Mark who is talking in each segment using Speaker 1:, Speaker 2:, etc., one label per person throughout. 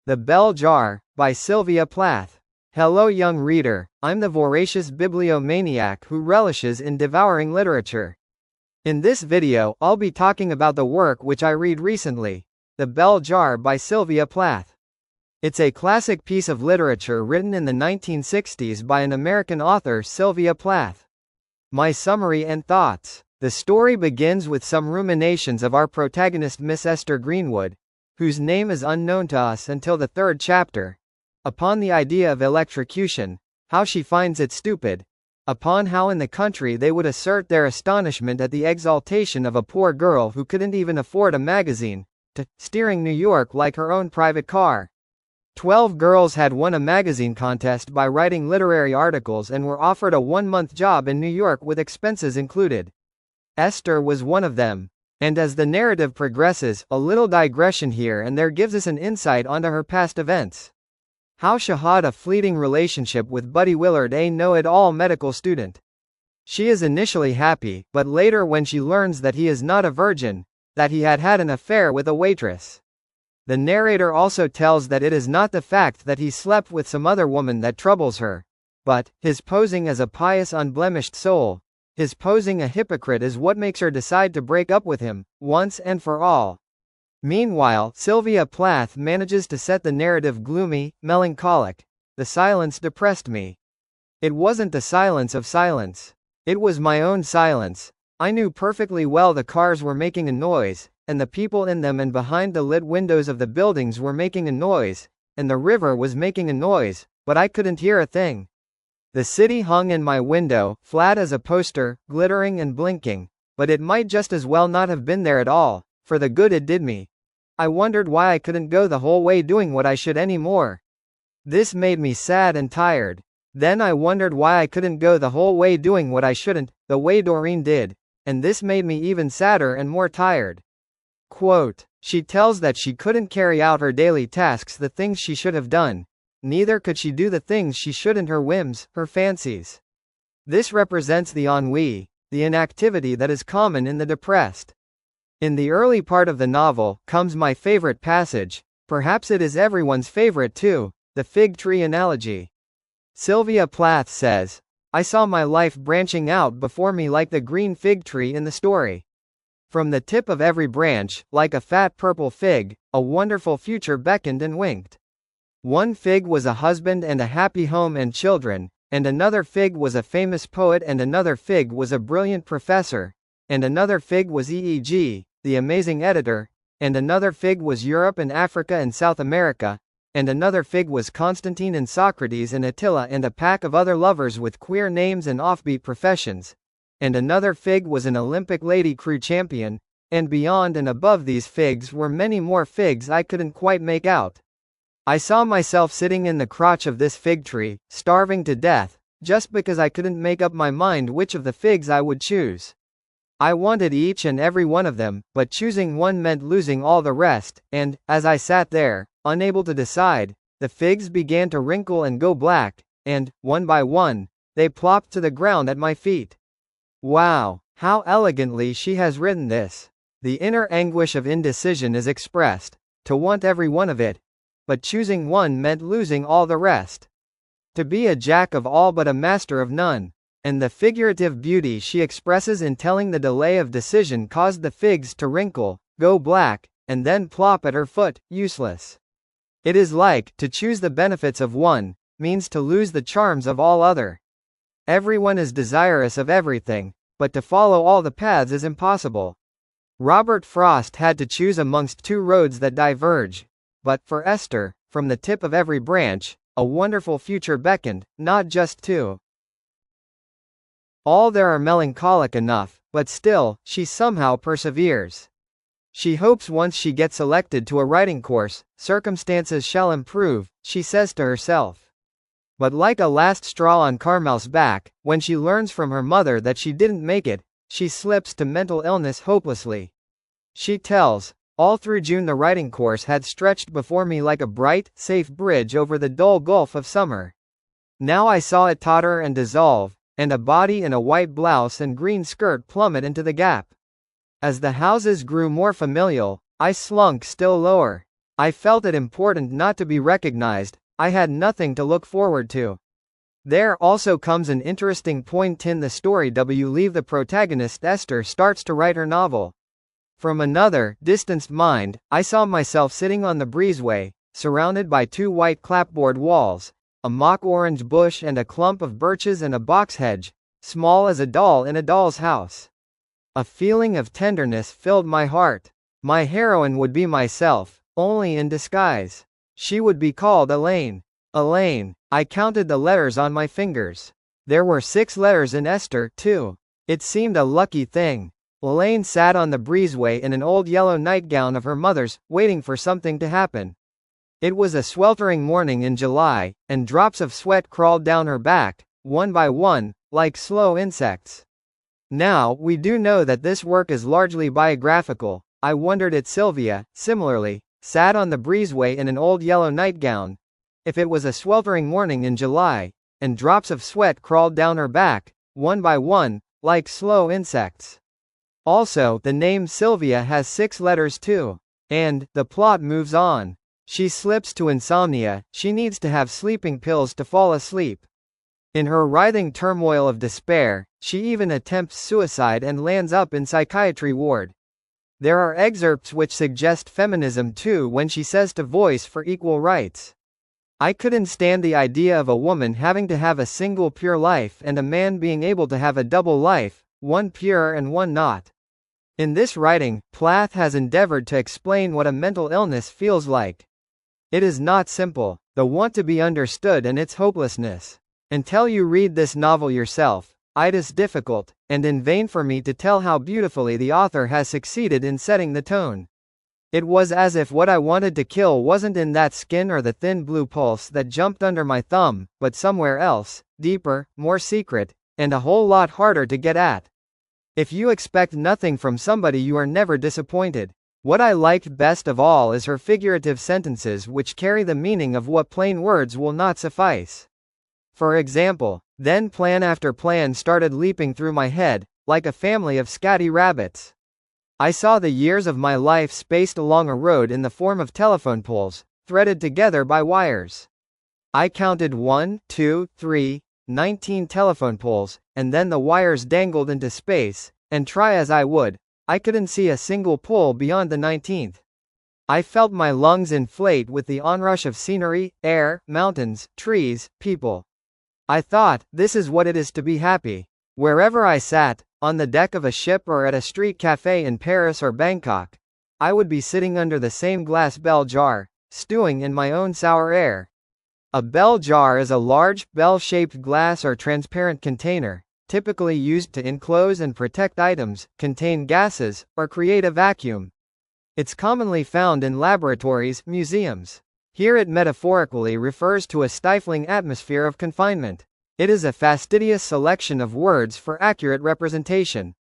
Speaker 1: The Bell Jar, by Sylvia Plath. Hello young reader, I'm the Voracious Biblio Maniac who relishes in devouring literature. In this video, I'll be talking about the work which I read recently, The Bell Jar by Sylvia Plath. It's a classic piece of literature written in the 1960s by an American author, Sylvia Plath. My summary and thoughts. The story begins with some ruminations of our protagonist Miss Esther Greenwood, whose name is unknown to us until the third chapter, upon the idea of electrocution, how she finds it stupid, upon how in the country they would assert their astonishment at the exaltation of a poor girl who couldn't even afford a magazine, to steering New York like her own private car. 12 girls had won a magazine contest by writing literary articles and were offered a one-month job in New York with expenses included. Esther was one of them. And as the narrative progresses, a little digression here and there gives us an insight onto her past events. How she had a fleeting relationship with Buddy Willard, a know-it-all medical student. She is initially happy, but later when she learns that he is not a virgin, that he had had an affair with a waitress. The narrator also tells that it is not the fact that he slept with some other woman that troubles her, but his posing as a pious, unblemished soul. His posing a hypocrite is what makes her decide to break up with him, once and for all. Meanwhile, Sylvia Plath manages to set the narrative gloomy, melancholic. The silence depressed me. It wasn't the silence of silence. It was my own silence. I knew perfectly well the cars were making a noise, and the people in them and behind the lit windows of the buildings were making a noise, and the river was making a noise, but I couldn't hear a thing. The city hung in my window, flat as a poster, glittering and blinking, but it might just as well not have been there at all, for the good it did me. I wondered why I couldn't go the whole way doing what I should anymore. This made me sad and tired. Then I wondered why I couldn't go the whole way doing what I shouldn't, the way Doreen did, and this made me even sadder and more tired. Quote, she tells that she couldn't carry out her daily tasks, the things she should have done. Neither could she do the things she shouldn't, her whims, her fancies. This represents the ennui, the inactivity that is common in the depressed. In the early part of the novel comes my favorite passage, perhaps it is everyone's favorite too, the fig tree analogy. Sylvia Plath says, I saw my life branching out before me like the green fig tree in the story. From the tip of every branch, like a fat purple fig, a wonderful future beckoned and winked. One fig was a husband and a happy home and children, and another fig was a famous poet, and another fig was a brilliant professor, and another fig was EEG, the amazing editor, and another fig was Europe and Africa and South America, and another fig was Constantine and Socrates and Attila and a pack of other lovers with queer names and offbeat professions, and another fig was an Olympic lady crew champion, and beyond and above these figs were many more figs I couldn't quite make out. I saw myself sitting in the crotch of this fig tree, starving to death, just because I couldn't make up my mind which of the figs I would choose. I wanted each and every one of them, but choosing one meant losing all the rest, and, as I sat there, unable to decide, the figs began to wrinkle and go black, and, one by one, they plopped to the ground at my feet. Wow, how elegantly she has written this. The inner anguish of indecision is expressed, to want every one of it, but choosing one meant losing all the rest. To be a jack of all but a master of none. And the figurative beauty she expresses in telling the delay of decision caused the figs to wrinkle, go black, and then plop at her foot, useless. It is like, to choose the benefits of one, means to lose the charms of all other. Everyone is desirous of everything, but to follow all the paths is impossible. Robert Frost had to choose amongst two roads that diverge. But, for Esther, from the tip of every branch, a wonderful future beckoned, not just two. All there are melancholic enough, but still, she somehow perseveres. She hopes once she gets elected to a writing course, circumstances shall improve, she says to herself. But like a last straw on Carmel's back, when she learns from her mother that she didn't make it, she slips to mental illness hopelessly. She tells, all through June the writing course had stretched before me like a bright, safe bridge over the dull gulf of summer. Now I saw it totter and dissolve, and a body in a white blouse and green skirt plummet into the gap. As the houses grew more familial, I slunk still lower. I felt it important not to be recognized. I had nothing to look forward to. There also comes an interesting point in the story. The protagonist Esther starts to write her novel. From another, distanced mind, I saw myself sitting on the breezeway, surrounded by two white clapboard walls, a mock orange bush and a clump of birches and a box hedge, small as a doll in a doll's house. A feeling of tenderness filled my heart. My heroine would be myself, only in disguise. She would be called Elaine. Elaine. I counted the letters on my fingers. There were 6 letters in Esther, too. It seemed a lucky thing. Elaine sat on the breezeway in an old yellow nightgown of her mother's, waiting for something to happen. It was a sweltering morning in July, and drops of sweat crawled down her back, one by one, like slow insects. Now, we do know that this work is largely biographical. I wondered if Sylvia, similarly, sat on the breezeway in an old yellow nightgown. If it was a sweltering morning in July, and drops of sweat crawled down her back, one by one, like slow insects. Also, the name Sylvia has 6 letters too. And, the plot moves on. She slips to insomnia, she needs to have sleeping pills to fall asleep. In her writhing turmoil of despair, she even attempts suicide and lands up in psychiatry ward. There are excerpts which suggest feminism too when she says to Voice for Equal Rights. I couldn't stand the idea of a woman having to have a single pure life and a man being able to have a double life, one pure and one not. In this writing, Plath has endeavored to explain what a mental illness feels like. It is not simple, the want to be understood and its hopelessness. Until you read this novel yourself, it is difficult, and in vain for me to tell how beautifully the author has succeeded in setting the tone. It was as if what I wanted to kill wasn't in that skin or the thin blue pulse that jumped under my thumb, but somewhere else, deeper, more secret, and a whole lot harder to get at. If you expect nothing from somebody, you are never disappointed. What I liked best of all is her figurative sentences which carry the meaning of what plain words will not suffice. For example, then plan after plan started leaping through my head, like a family of scatty rabbits. I saw the years of my life spaced along a road in the form of telephone poles, threaded together by wires. I counted 1, 2, 3, 19 telephone poles, and then the wires dangled into space, and try as I would, I couldn't see a single pole beyond the 19th. I felt my lungs inflate with the onrush of scenery, air, mountains, trees, people. I thought, this is what it is to be happy. Wherever I sat, on the deck of a ship or at a street cafe in Paris or Bangkok, I would be sitting under the same glass bell jar, stewing in my own sour air. A bell jar is a large, bell-shaped glass or transparent container, typically used to enclose and protect items, contain gases, or create a vacuum. It's commonly found in laboratories, museums. Here it metaphorically refers to a stifling atmosphere of confinement. It is a fastidious selection of words for accurate representation.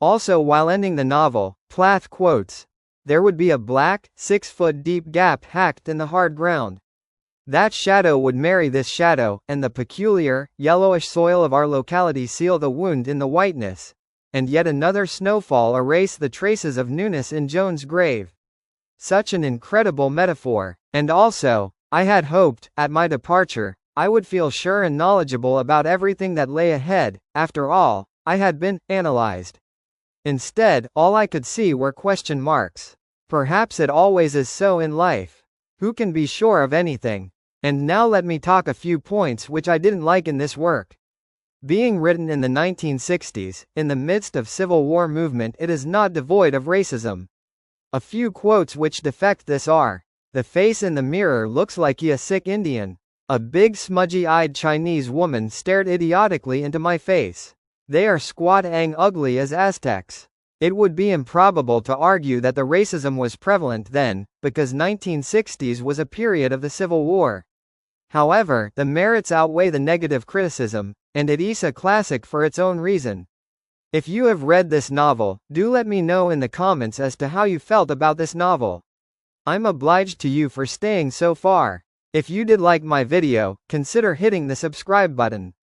Speaker 1: Also, while ending the novel, Plath quotes, "There would be a black, 6-foot deep gap hacked in the hard ground. That shadow would marry this shadow, and the peculiar, yellowish soil of our locality seal the wound in the whiteness, and yet another snowfall erase the traces of newness in Joan's grave." Such an incredible metaphor. And also, I had hoped, at my departure, I would feel sure and knowledgeable about everything that lay ahead. After all, I had been analyzed. Instead, all I could see were question marks. Perhaps it always is so in life. Who can be sure of anything? And now let me talk a few points which I didn't like in this work. Being written in the 1960s, in the midst of Civil War movement, it is not devoid of racism. A few quotes which defect this are, "The face in the mirror looks like a sick Indian. A big smudgy-eyed Chinese woman stared idiotically into my face. They are squat and ugly as Aztecs." It would be improbable to argue that the racism was prevalent then, because 1960s was a period of the Civil War. However, the merits outweigh the negative criticism, and it is a classic for its own reason. If you have read this novel, do let me know in the comments as to how you felt about this novel. I'm obliged to you for staying so far. If you did like my video, consider hitting the subscribe button.